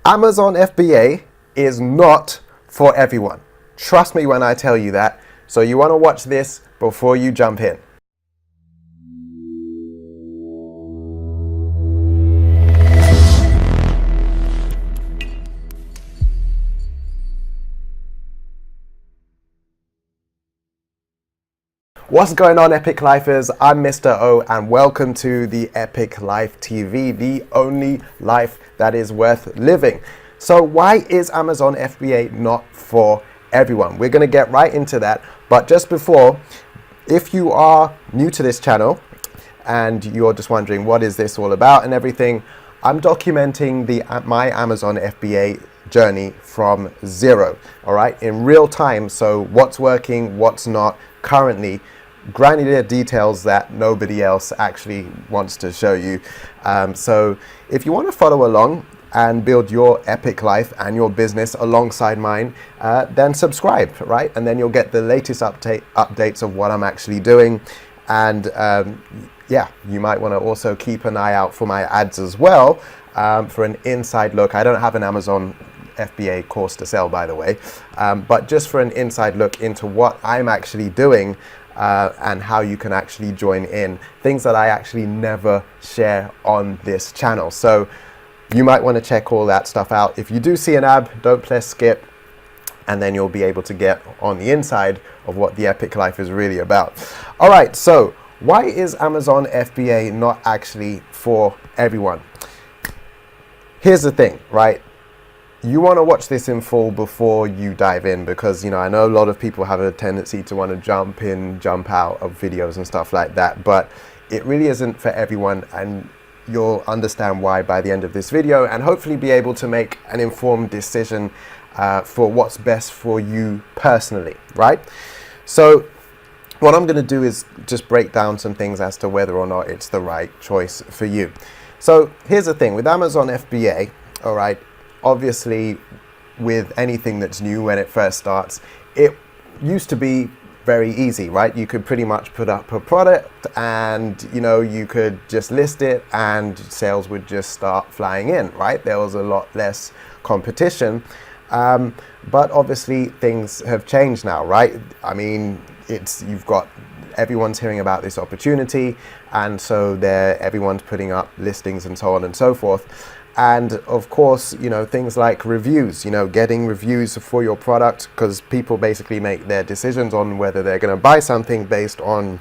Amazon FBA is not for everyone. Trust me when I tell you that. So you want to watch this before you jump in. What's going on, Epic Lifers? I'm Mr. O and welcome to the Epic Life TV, the only life that is worth living. So why is Amazon FBA not for everyone? We're going to get right into that. But just before, if you are new to this channel and you're just wondering what is this all about and everything, I'm documenting my Amazon FBA journey from zero, all right, in real time. So what's working, what's not currently, granular details that nobody else actually wants to show you. So if you want to follow along and build your epic life and your business alongside mine, then subscribe, right? And then you'll get the latest updates of what I'm actually doing. And yeah, you might want to also keep an eye out for my ads as well, for an inside look. I don't have an Amazon FBA course to sell, by the way, but just for an inside look into what I'm actually doing and how you can actually join in, things that I actually never share on this channel. So you might want to check all that stuff out. If you do see an ad, don't press skip, and then you'll be able to get on the inside of what the epic life is really about. All right, so why is Amazon FBA not actually for everyone? Here's the thing, right? You want to watch this in full before you dive in, because, you know, I know a lot of people have a tendency to want to jump in, jump out of videos and stuff like that, but it really isn't for everyone, and you'll understand why by the end of this video, and hopefully be able to make an informed decision for what's best for you personally, right? So what I'm going to do is just break down some things as to whether or not it's the right choice for you. So here's the thing with Amazon FBA, all right, obviously with anything that's new when it first starts, it used to be very easy, right? You could pretty much put up a product and, you know, you could just list it and sales would just start flying in, right? There was a lot less competition. But obviously things have changed now, right? I mean, everyone's hearing about this opportunity, and so everyone's putting up listings and so on and so forth. And of course, you know, things like reviews, you know, getting reviews for your product, because people basically make their decisions on whether they're going to buy something based on,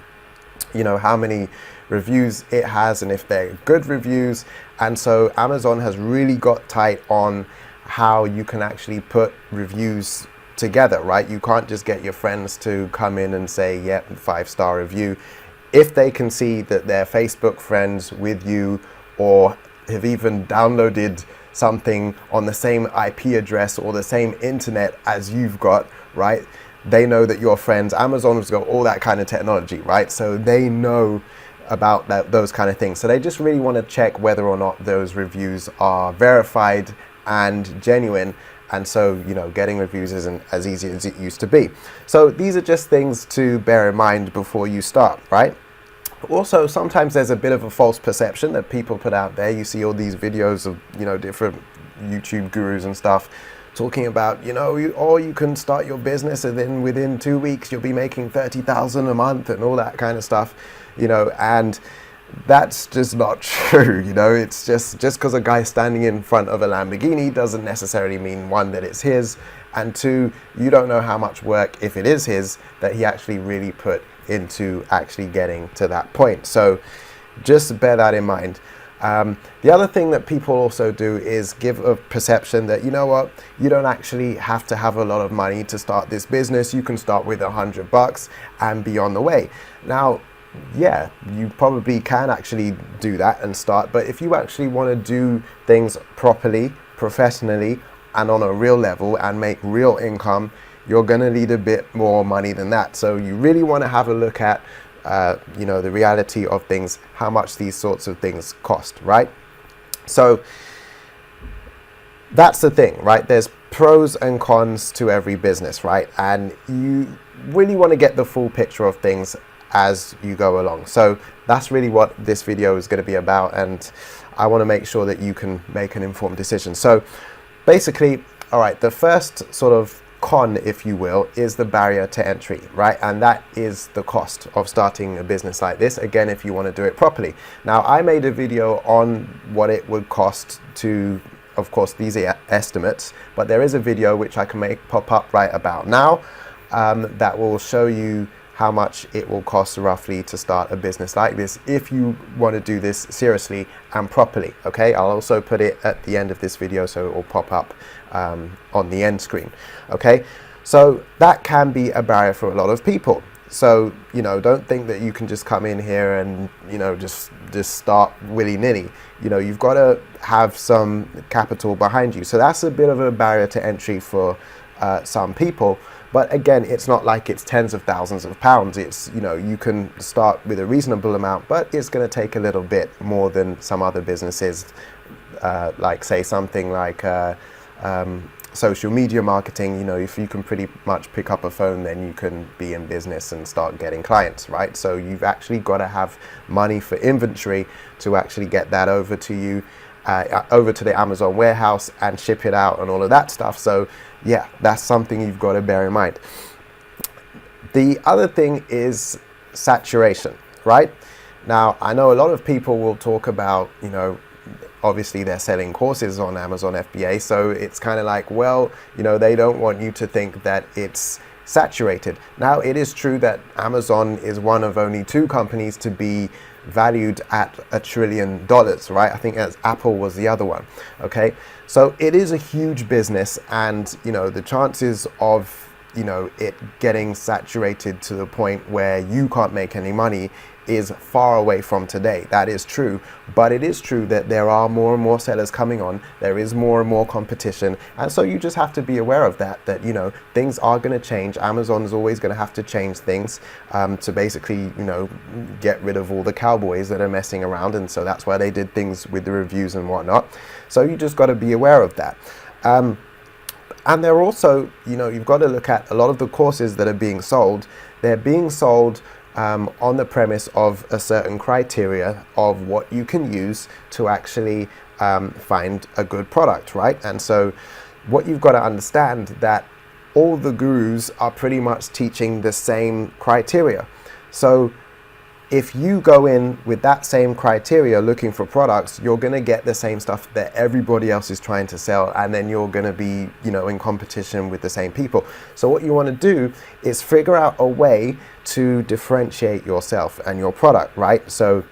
you know, how many reviews it has and if they're good reviews. And so Amazon has really got tight on how you can actually put reviews together, right? You can't just get your friends to come in and say, yep, 5-star review. If they can see that they're Facebook friends with you or have even downloaded something on the same IP address or the same internet as you've got, right? They know that you're friends. Amazon's got all that kind of technology, right? So they know about those kind of things. So they just really want to check whether or not those reviews are verified and genuine. And so, you know, getting reviews isn't as easy as it used to be. So these are just things to bear in mind before you start, right? Also, sometimes there's a bit of a false perception that people put out there. You see all these videos of, you know, different YouTube gurus and stuff talking about, you know, you can start your business and then within 2 weeks you'll be making 30,000 a month and all that kind of stuff, you know, and that's just not true. You know, it's just because a guy's standing in front of a Lamborghini doesn't necessarily mean, one, that it's his, and two, you don't know how much work, if it is his, that he actually really put into actually getting to that point. So just bear that in mind. The other thing that people also do is give a perception that, you know what, you don't actually have to have a lot of money to start this business. You can start with $100 and be on the way. Now, yeah, you probably can actually do that and start, but if you actually want to do things properly, professionally, and on a real level and make real income, you're going to need a bit more money than that. So you really want to have a look at, you know, the reality of things, how much these sorts of things cost, right? So that's the thing, right? There's pros and cons to every business, right? And you really want to get the full picture of things as you go along. So that's really what this video is going to be about, and I want to make sure that you can make an informed decision. So basically, all right, the first sort of con, if you will, is the barrier to entry, right? And that is the cost of starting a business like this, again, if you want to do it properly. Now, I made a video on what it would cost to, of course, these are estimates, but there is a video which I can make pop up right about now that will show you how much it will cost roughly to start a business like this if you want to do this seriously and properly. Okay, I'll also put it at the end of this video so it will pop up on the end screen. Okay, so that can be a barrier for a lot of people. So, you know, don't think that you can just come in here and, you know, just start willy-nilly. You know, you've got to have some capital behind you. So that's a bit of a barrier to entry for some people. But again, it's not like it's tens of thousands of pounds. It's, you know, you can start with a reasonable amount, but it's going to take a little bit more than some other businesses, like say something like social media marketing. You know, if you can pretty much pick up a phone, then you can be in business and start getting clients, right? So you've actually got to have money for inventory to actually get that over to you, over to the Amazon warehouse and ship it out and all of that stuff. So yeah, that's something you've got to bear in mind. The other thing is saturation, right? Now, I know a lot of people will talk about, you know, obviously they're selling courses on Amazon FBA, so it's kind of like, well, you know, they don't want you to think that it's saturated. Now, it is true that Amazon is one of only 2 companies to be valued at $1 trillion, right? I think as Apple was the other one. Okay, so it is a huge business, and you know, the chances of, you know, it getting saturated to the point where you can't make any money is far away from today. That is true, but it is true that there are more and more sellers coming on. There is more and more competition, and so you just have to be aware of that, you know, things are going to change. Amazon is always going to have to change things to basically, you know, get rid of all the cowboys that are messing around, and so that's why they did things with the reviews and whatnot. So you just got to be aware of that. And they're also, you know, you've got to look at a lot of the courses that are being sold. They're being sold on the premise of a certain criteria of what you can use to actually find a good product, right? And so what you've got to understand that all the gurus are pretty much teaching the same criteria. So if you go in with that same criteria looking for products, you're going to get the same stuff that everybody else is trying to sell, and then you're going to be, you know, in competition with the same people. So what you want to do is figure out a way to differentiate yourself and your product, right? So,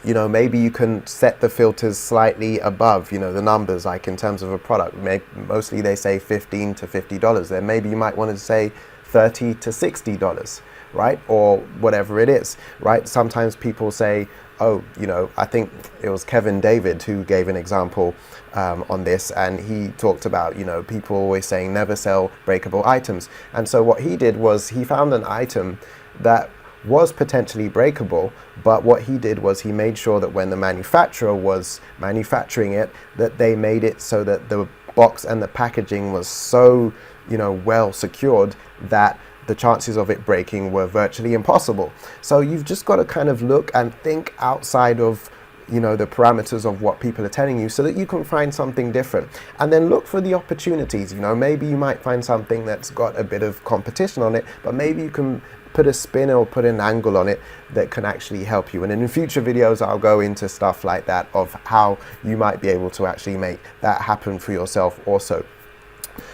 you know, maybe you can set the filters slightly above, you know, the numbers, like in terms of a product. Mostly they say $15 to $50. Then maybe you might want to say $30 to $60. Right, or whatever it is, right? Sometimes people say, oh, you know, I think it was Kevin David who gave an example on this, and he talked about, you know, people always saying never sell breakable items. And so what he did was he found an item that was potentially breakable, but what he did was he made sure that when the manufacturer was manufacturing it, that they made it so that the box and the packaging was so, you know, well secured that the chances of it breaking were virtually impossible. So you've just got to kind of look and think outside of, you know, the parameters of what people are telling you, so that you can find something different. And then look for the opportunities. You know, maybe you might find something that's got a bit of competition on it, but maybe you can put a spin or put an angle on it that can actually help you. And in future videos, I'll go into stuff like that, of how you might be able to actually make that happen for yourself also.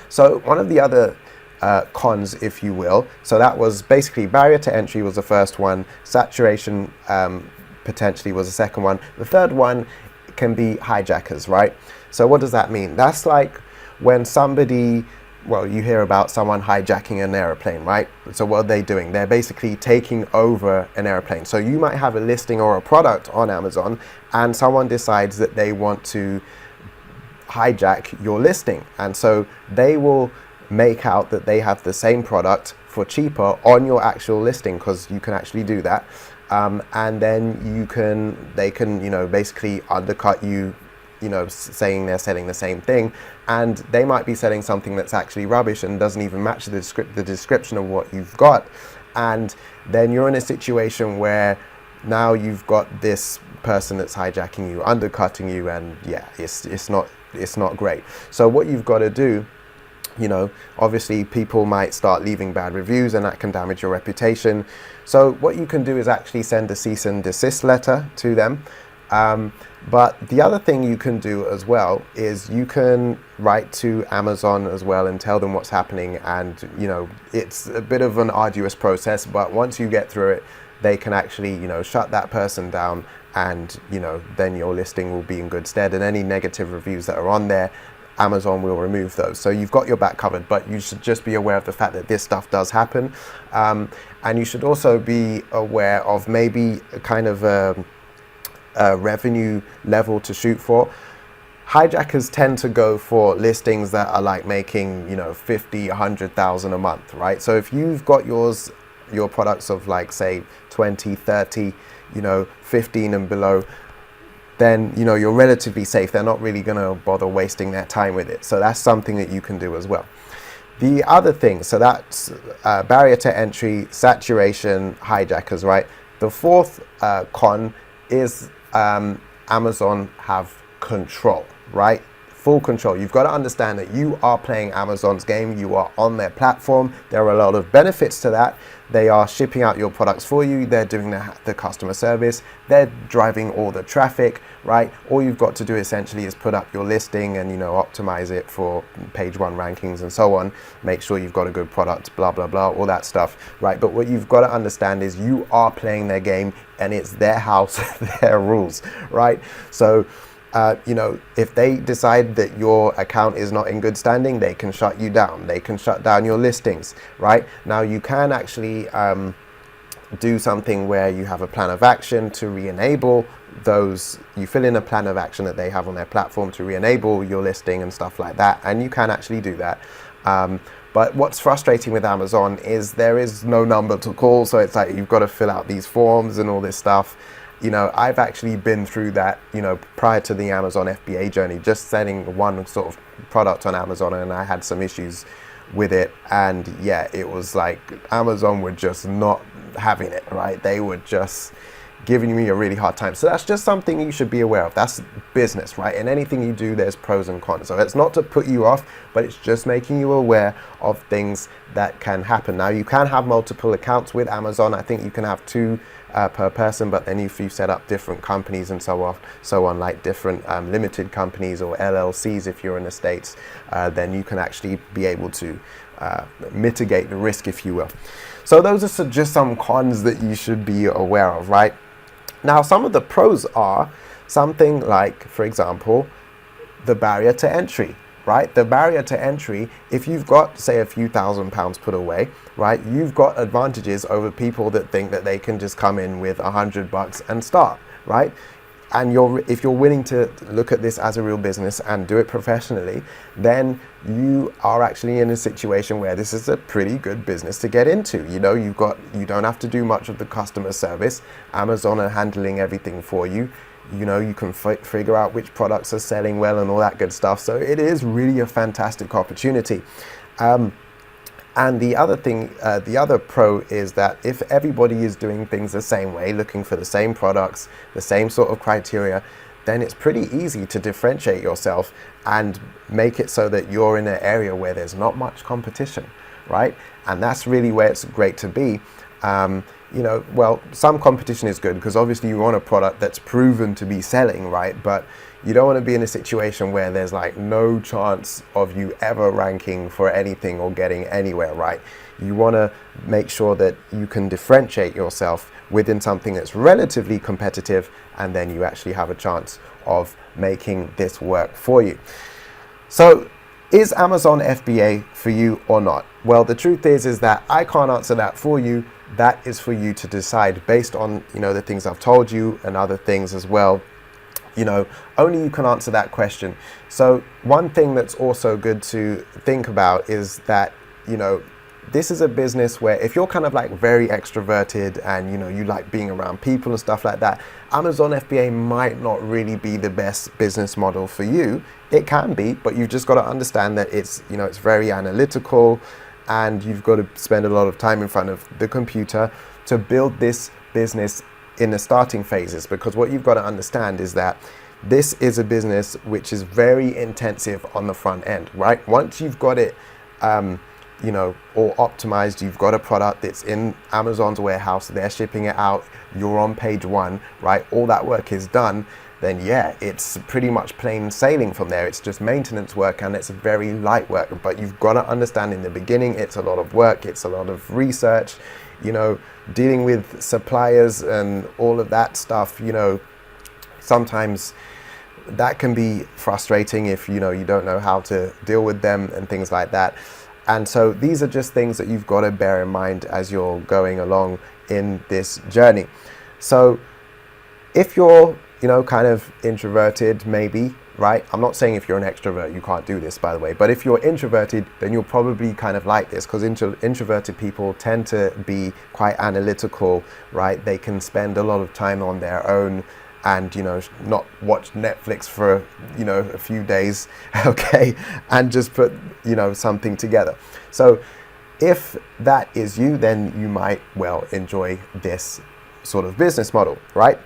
So one of the other cons, if you will, so that was basically barrier to entry was the first one, saturation potentially was the second one. The third one can be hijackers, right? So what does that mean? That's like when somebody, well, you hear about someone hijacking an airplane, right? So what are they doing? They're basically taking over an airplane. So you might have a listing or a product on Amazon, and someone decides that they want to hijack your listing, and so they will make out that they have the same product for cheaper on your actual listing, because you can actually do that, and then they can, you know, basically undercut you, you know, saying they're selling the same thing, and they might be selling something that's actually rubbish and doesn't even match the description of what you've got. And then you're in a situation where now you've got this person that's hijacking you, undercutting you, and yeah, it's not it's not great. So what you've got to do, you know, obviously people might start leaving bad reviews and that can damage your reputation. So what you can do is actually send a cease and desist letter to them. But the other thing you can do as well is you can write to Amazon as well and tell them what's happening. And, you know, it's a bit of an arduous process, but once you get through it, they can actually, you know, shut that person down, and, you know, then your listing will be in good stead, and any negative reviews that are on there, Amazon will remove those. So you've got your back covered, but you should just be aware of the fact that this stuff does happen. And you should also be aware of maybe a kind of a revenue level to shoot for. Hijackers tend to go for listings that are like making, you know, 50, 100,000 a month, right? So if you've got your products of like, say, 20, 30, you know, 15 and below, then, you know, you're relatively safe. They're not really going to bother wasting their time with it. So that's something that you can do as well. The other thing, so that's barrier to entry, saturation, hijackers, right? The fourth con is Amazon have control, right? Full control. You've got to understand that you are playing Amazon's game. You are on their platform. There are a lot of benefits to that. They are shipping out your products for you. They're doing the customer service. They're driving all the traffic, right? All you've got to do essentially is put up your listing and, you know, optimize it for page 1 rankings and so on. Make sure you've got a good product, blah, blah, blah, all that stuff, right? But what you've got to understand is you are playing their game and it's their house, their rules, right? So, you know, if they decide that your account is not in good standing, they can shut you down. They can shut down your listings, right? Now, you can actually do something where you have a plan of action to re-enable those. You fill in a plan of action that they have on their platform to re-enable your listing and stuff like that, and you can actually do that. But what's frustrating with Amazon is there is no number to call, so it's like you've got to fill out these forms and all this stuff. You know, I've actually been through that, you know, prior to the Amazon FBA journey, just selling one sort of product on Amazon, and I had some issues with it. And yeah, it was like Amazon were just not having it, right? They were just giving me a really hard time. So that's just something you should be aware of. That's business, right? And anything you do, there's pros and cons. So it's not to put you off, but it's just making you aware of things that can happen. Now, you can have multiple accounts with Amazon. I think you can have 2 per person, but then if you set up different companies and so on, like different limited companies or LLCs, if you're in the States, then you can actually be able to mitigate the risk, if you will. So those are just some cons that you should be aware of, right? Now, some of the pros are something like, for example, the barrier to entry, right? The barrier to entry, if you've got, say, a few £1,000s put away, right, you've got advantages over people that think that they can just come in with $100 and start, right? And if you're willing to look at this as a real business and do it professionally, then you are actually in a situation where this is a pretty good business to get into. You know, you don't have to do much of the customer service. Amazon are handling everything for you. You know, you can figure out which products are selling well and all that good stuff. So it is really a fantastic opportunity. And the other thing, the other pro is that if everybody is doing things the same way, looking for the same products, the same sort of criteria, then it's pretty easy to differentiate yourself and make it so that you're in an area where there's not much competition, right? And that's really where it's great to be. You know, well, some competition is good because obviously you want a product that's proven to be selling, right? But you don't want to be in a situation where there's like no chance of you ever ranking for anything or getting anywhere, right? You want to make sure that you can differentiate yourself within something that's relatively competitive, and then you actually have a chance of making this work for you. So, is Amazon FBA for you or not? Well, the truth is that I can't answer that for you. That is for you to decide based on, you know, the things I've told you and other things as well. You know, only you can answer that question. So one thing that's also good to think about is that, you know, this is a business where if you're kind of like very extroverted and, you know, you like being around people and stuff like that, Amazon FBA might not really be the best business model for you. It can be, but you've just got to understand that it's, you know, it's very analytical and you've got to spend a lot of time in front of the computer to build this business in the starting phases, because what you've got to understand is that this is a business which is very intensive on the front end, right? Once you've got it, you know, all optimized, you've got a product that's in Amazon's warehouse, they're shipping it out, you're on page one, right? All that work is done, then yeah, it's pretty much plain sailing from there. It's just maintenance work, and it's very light work, but you've got to understand in the beginning, it's a lot of work, it's a lot of research, you know, dealing with suppliers and all of that stuff. You know, sometimes that can be frustrating if, you know, you don't know how to deal with them and things like that. And so these are just things that you've got to bear in mind as you're going along in this journey. So if you're, you know, kind of introverted, maybe, right? I'm not saying if you're an extrovert, you can't do this, by the way, but if you're introverted, then you'll probably kind of like this, because introverted people tend to be quite analytical, right? They can spend a lot of time on their own and, you know, not watch Netflix for, you know, a few days, okay, and just put, you know, something together. So if that is you, then you might well enjoy this sort of business model, right?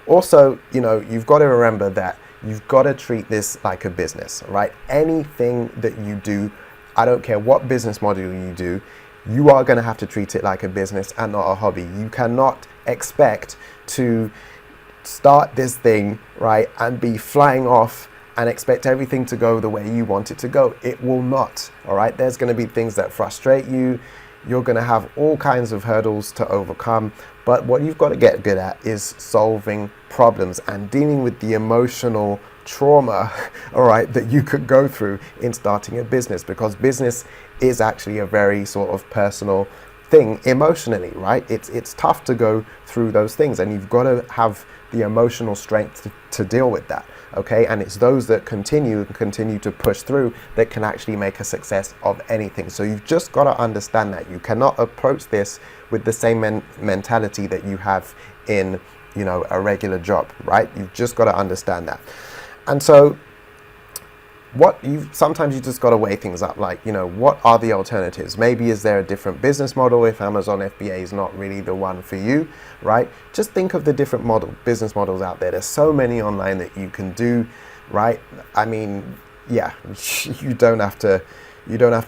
Also, you know, you've got to remember that you've got to treat this like a business, right? Anything that you do, I don't care what business model you do, you are going to have to treat it like a business and not a hobby. You cannot expect to start this thing, right, and be flying off and expect everything to go the way you want it to go. It will not, all right? There's going to be things that frustrate you. You're going to have all kinds of hurdles to overcome. But what you've got to get good at is solving problems and dealing with the emotional trauma, all right, that you could go through in starting a business, because business is actually a very sort of personal thing emotionally, right? It's tough to go through those things, and you've got to have the emotional strength to deal with that, okay? And it's those that continue to push through that can actually make a success of anything. So you've just got to understand that you cannot approach this with the same mentality that you have in, you know, a regular job, right? You've just got to understand that. And so sometimes you just got to weigh things up, like, you know, what are the alternatives? Maybe is there a different business model if Amazon FBA is not really the one for you, right? Just think of the different business models out there. There's so many online that you can do, right? I mean, yeah, you don't have to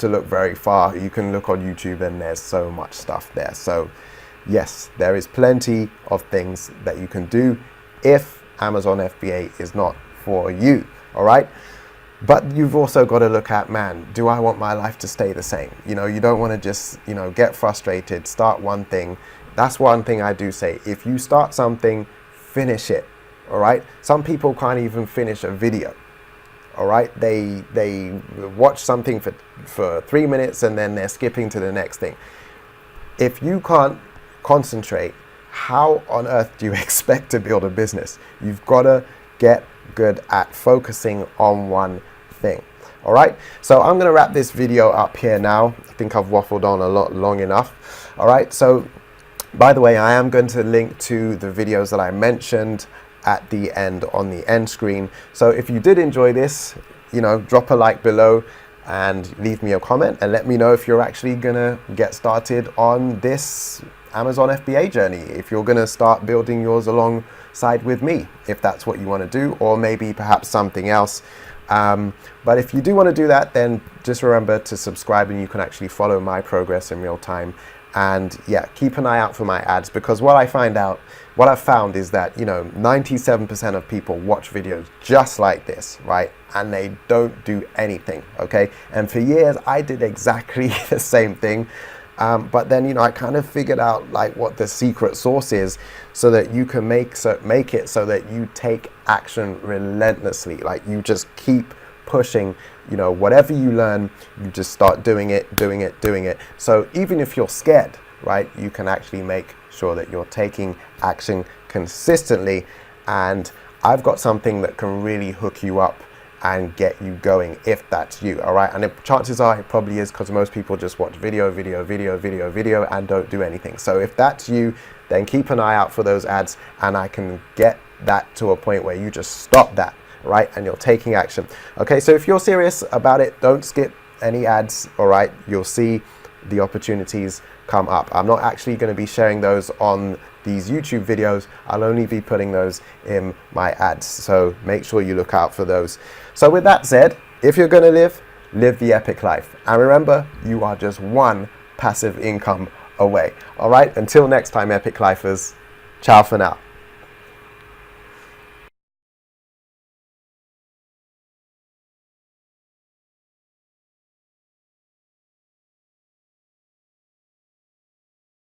look very far. You can look on YouTube and there's so much stuff there. So yes, there is plenty of things that you can do if Amazon FBA is not for you, all right? But you've also got to look at, man, do I want my life to stay the same? You know, you don't want to just, you know, get frustrated, start one thing. That's one thing I do say. If you start something, finish it, all right? Some people can't even finish a video, all right? They watch something for 3 minutes and then they're skipping to the next thing. If you can't concentrate, how on earth do you expect to build a business? You've got to get good at focusing on one thing. All right, so I'm going to wrap this video up here now. I think I've waffled on a lot long enough. All right, so by the way, I am going to link to the videos that I mentioned at the end on the end screen. So if you did enjoy this, you know, drop a like below and leave me a comment and let me know if you're actually going to get started on this Amazon FBA journey, if you're going to start building yours alongside with me, if that's what you want to do, or maybe perhaps something else. But if you do want to do that, then just remember to subscribe and you can actually follow my progress in real time. And yeah, keep an eye out for my ads, because what I've found is that, you know, 97% of people watch videos just like this, right? And they don't do anything, okay? And for years, I did exactly the same thing. But then, you know, I kind of figured out like what the secret sauce is, so that you can make it so that you take action relentlessly. Like you just keep pushing, you know, whatever you learn, you just start doing it. So even if you're scared, right, you can actually make sure that you're taking action consistently. And I've got something that can really hook you up and get you going if that's you, all right? And the chances are it probably is, because most people just watch video and don't do anything. So if that's you, then keep an eye out for those ads, and I can get that to a point where you just stop that, right? And you're taking action. Okay, so if you're serious about it, don't skip any ads, all right? You'll see the opportunities come up. I'm not actually going to be sharing those on these YouTube videos, I'll only be putting those in my ads. So make sure you look out for those. So with that said, if you're going to live the epic life. And remember, you are just one passive income away. All right, until next time, Epic Lifers, ciao for now.